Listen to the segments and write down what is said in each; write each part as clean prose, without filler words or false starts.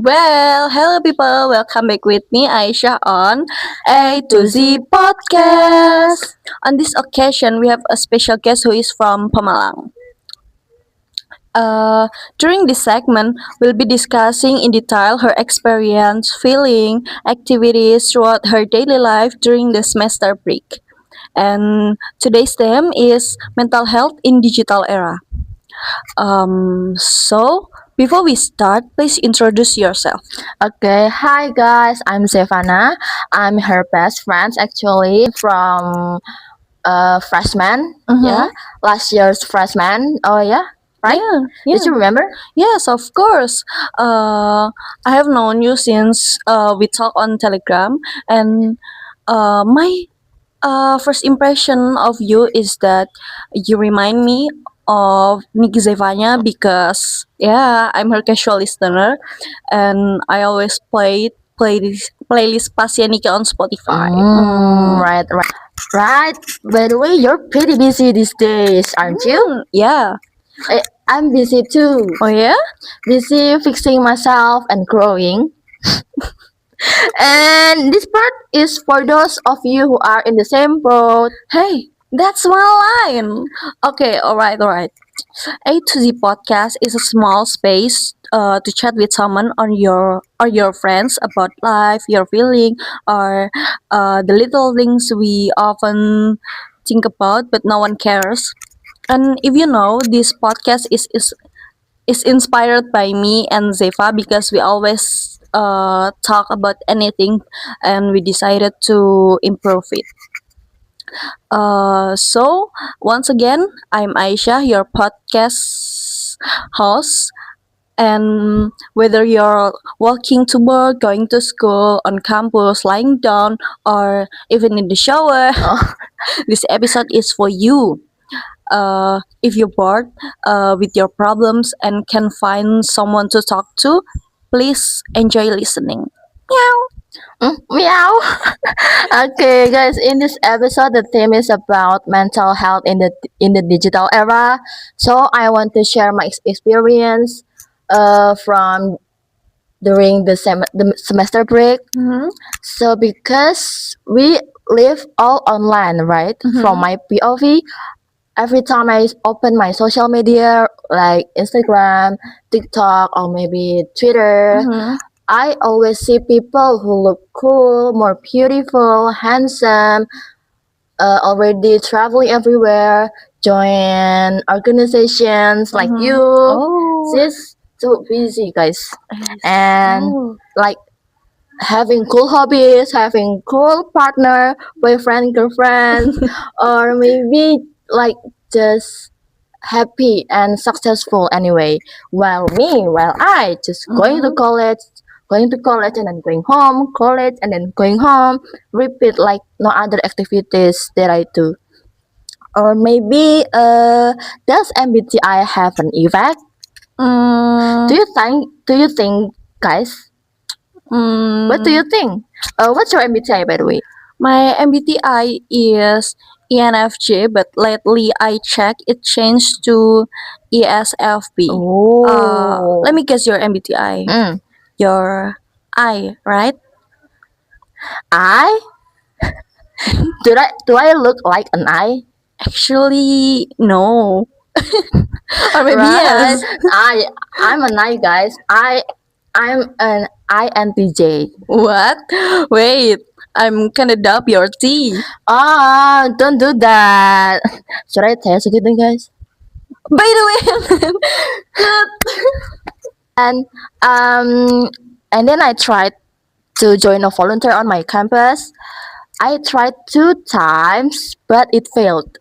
Well, hello people, welcome back with me Aisyah on A to Z Podcast. On this occasion, we have a special guest who is from Pemalang. During this segment, we'll be discussing in detail her experience, feeling, activities throughout her daily life during the semester break. And today's theme is mental health in digital era. So before we start, please introduce yourself. Okay, hi guys, I'm Stefana. I'm her best friend actually from freshman. Mm-hmm. Yeah, last year's freshman. Oh yeah, right? Yeah, Did you remember? yes, of course. I have known you since we talk on Telegram, and my first impression of you is that you remind me of Nick Zevanya because I'm her casual listener, and I always play this playlist Pasienike on Spotify. Right, right, right. By the way, you're pretty busy these days, aren't you? Yeah. I'm busy too. Oh yeah. Busy fixing myself and growing. And this part is for those of you who are in the same boat. Hey, that's my line. Okay, alright. A to Z podcast is a small space to chat with someone on your friends about life, your feeling, or the little things we often think about but no one cares. And if you know, this podcast is inspired by me and Zefa because we always talk about anything and we decided to improve it. So once again, I'm Aisyah, your podcast host. And whether you're walking to work, going to school, on campus, lying down, or even in the shower, Oh. this episode is for you. If you're bored with your problems and can find someone to talk to, please enjoy listening. Meow. Okay, guys. In this episode, the theme is about mental health in the digital era. So I want to share my experience, from during the semester break. Mm-hmm. So because we live all online, right? From my POV, every time I open my social media like Instagram, TikTok, or maybe Twitter, Mm-hmm. I always see people who look cool, more beautiful, handsome, already traveling everywhere, join organizations like you. Oh. This so busy, guys, and Oh. like having cool hobbies, having cool partner, boyfriend, girlfriend, or maybe like just happy and successful anyway. While I just going to college and then going home, college and then going home, repeat like no other activities that I do. Or maybe does MBTI have an effect? Mm, Do you think guys? What do you think? What's your MBTI by the way? My MBTI is ENFJ, but lately I checked it changed to ESFP. Oh. Let me guess your MBTI. Mm. Your I, right? I do I look like an I? Actually, no. Or maybe Right. yes. I'm an I guys. I'm an INTJ. What? Wait, I'm kinda dub your T. Ah, don't do that. Should I tell you gitu guys? By the way, And and then I tried to join a volunteer on my campus. I tried 2 times, but it failed.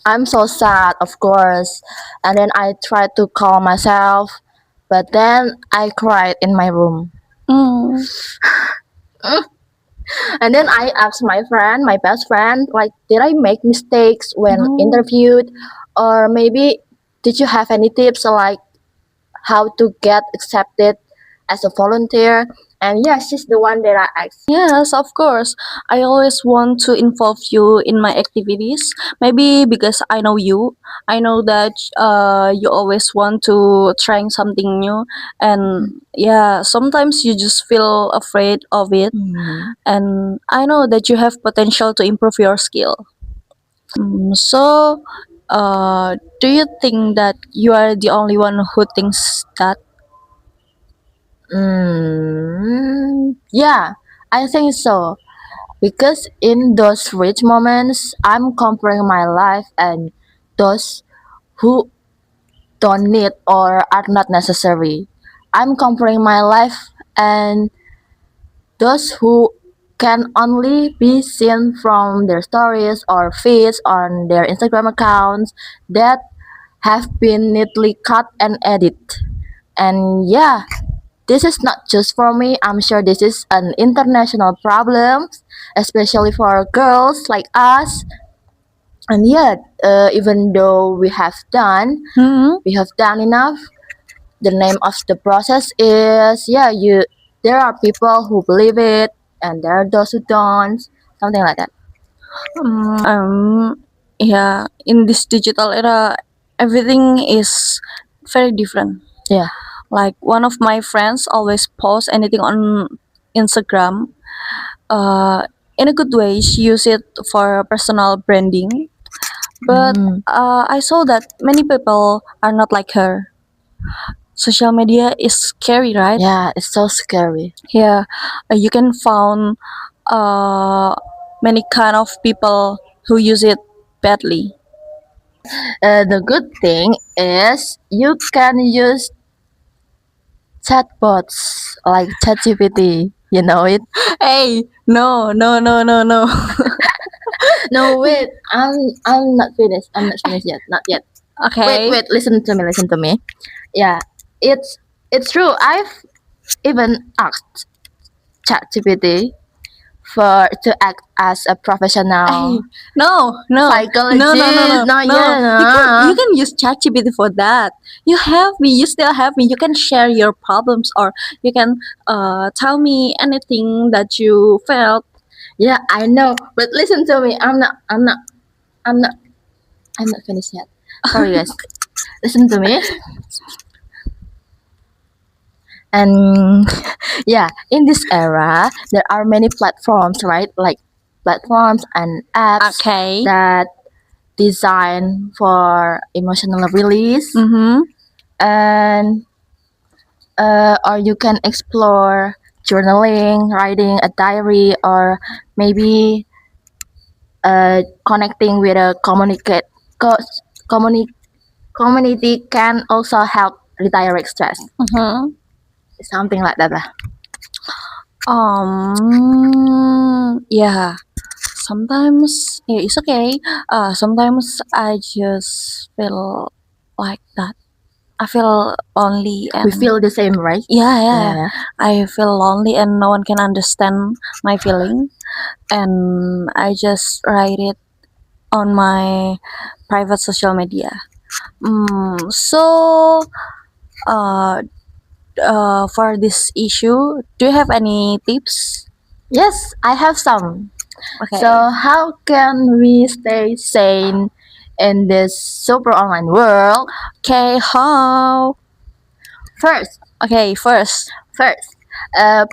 I'm so sad, of course. And then I tried to calm myself, but then I cried in my room. mm, And then I asked my friend, my best friend, like, did I make mistakes when No. interviewed? Or maybe did you have any tips like how to get accepted as a volunteer? And yeah, she's the one that I asked. Yes, of course. I always want to involve you in my activities. Maybe because I know you. I know that you always want to trying something new, and yeah, sometimes you just feel afraid of it. And I know that you have potential to improve your skill. So, do you think that you are the only one who thinks that? Yeah, I think so. Because in those rich moments, I'm comparing my life and those who don't need or are not necessary. I'm comparing my life and those who can only be seen from their stories or feeds on their Instagram accounts that have been neatly cut and edited. And yeah, this is not just for me. I'm sure this is an international problem, especially for girls like us. And yet, even though Hmm. we have done enough. The name of the process is yeah. There are people who believe it, and there are those who don't. Something like that. Yeah, in this digital era, everything is very different. Yeah. Like one of my friends always posts anything on Instagram. Uh, in a good way, she use it for personal branding. But I saw that many people are not like her. Social media is scary, right? Yeah, it's so scary. Yeah, you can found uh, many kind of people who use it badly. The good thing is you can use chatbots like ChatGPT. You know it. Hey, no, no, no, no, no. No, wait. I'm not finished. I'm not finished yet. Not yet. Okay. Wait. Listen to me. Listen to me. Yeah, it's true. I've even asked ChatGPT for to act as a Hey, professional no, no, no, no, no, psychologist. no, No, no. yeah, You can use ChatGPT for that. You have me. You still have me. You can share your problems, or you can tell me anything that you felt. yeah. I know, but listen to me. I'm not. I'm not finished yet. Sorry, guys. Listen to me. And yeah, in this era, there are many platforms, right? Like platforms and apps Okay. that design for emotional release, Mm-hmm. and or you can explore journaling, writing a diary, or maybe connecting with a communi- community can also help redirect stress. Mm-hmm. Something like that lah. Yeah. Sometimes yeah, it's okay. Sometimes I just feel like that. I feel lonely We and feel the same, right? yeah. Yeah. I feel lonely and no one can understand my feeling, and I just write it on my private social media. So uh, for this issue, do you have any tips? Yes, I have some. Okay. So how can we stay sane in this super online world? Okay, how? First, First.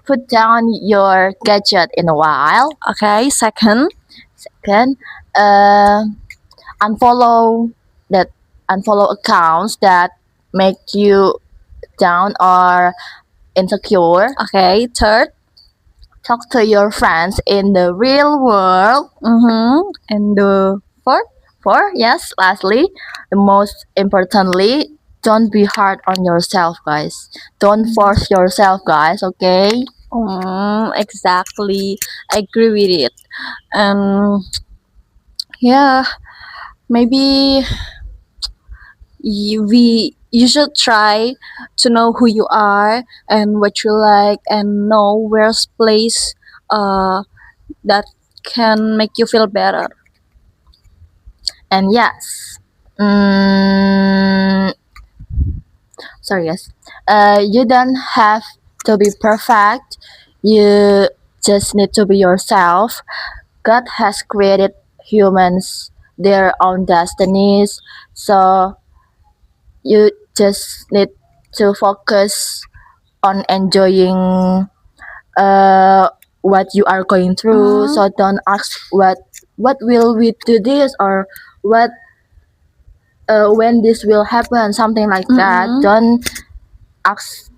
put down your gadget in a while. Okay, second. Second, unfollow that unfollow accounts that make you down or insecure. Okay, third. Talk to your friends in the real world. Mm-hmm. And the fourth. Yes, lastly, the most importantly, don't be hard on yourself, guys. Don't force yourself, guys, okay? Exactly. I agree with it. And yeah, maybe you should try to know who you are and what you like and know where's place uh that can make you feel better. And yes, mm, sorry, yes. You don't have to be perfect. You just need to be yourself. God has created humans their own destinies, so you just need to focus on enjoying uh, what you are going through. Mm-hmm. So don't ask what will we do this, or what when this will happen, something like that. Mm-hmm. Don't ask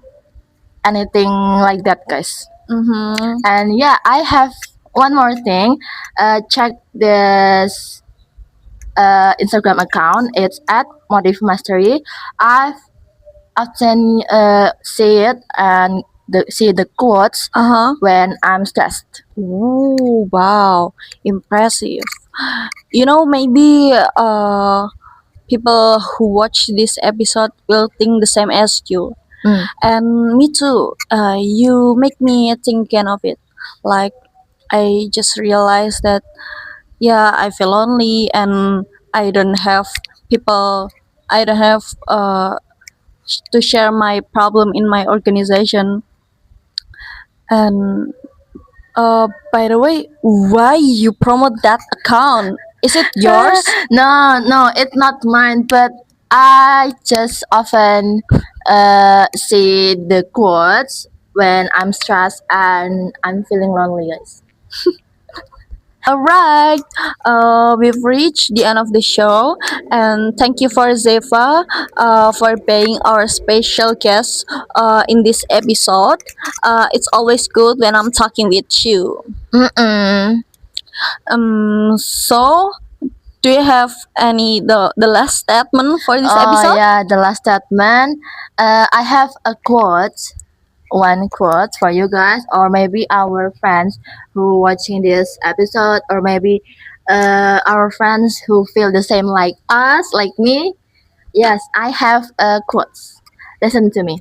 anything like that, guys. Mm-hmm. And yeah, I have one more thing. Check this Instagram account. It's at Motive Mastery. I've often see it and see the quotes Uh-huh. when I'm stressed. Ooh, wow, impressive. You know, maybe people who watch this episode will think the same as you. Mm. And me too. You make me thinking of it. Like I just realized that yeah, I feel lonely and I don't have people. I don't have to share my problem in my organization. And by the way, why you promote that account? Is it yours? No, it's not mine, but I just often see the quotes when I'm stressed and I'm feeling lonely, guys. Alright, we've reached the end of the show, and thank you for Zefa for being our special guest in this episode. It's always good when I'm talking with you. Mm-mm. So do you have any the last statement for this Oh episode? yeah, the last statement. I have a quote, one quote for you guys, or maybe our friends who watching this episode, or maybe our friends who feel the same like us, like me. Yes, I have a quote. Listen to me.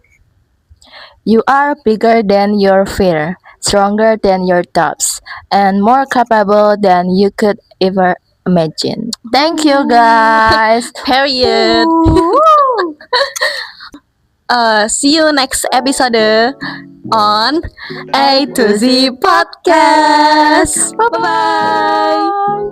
You are bigger than your fear, stronger than your thoughts, and more capable than you could ever imagine. Thank you, guys. Period. See you next episode on A to Z Podcast. Bye bye.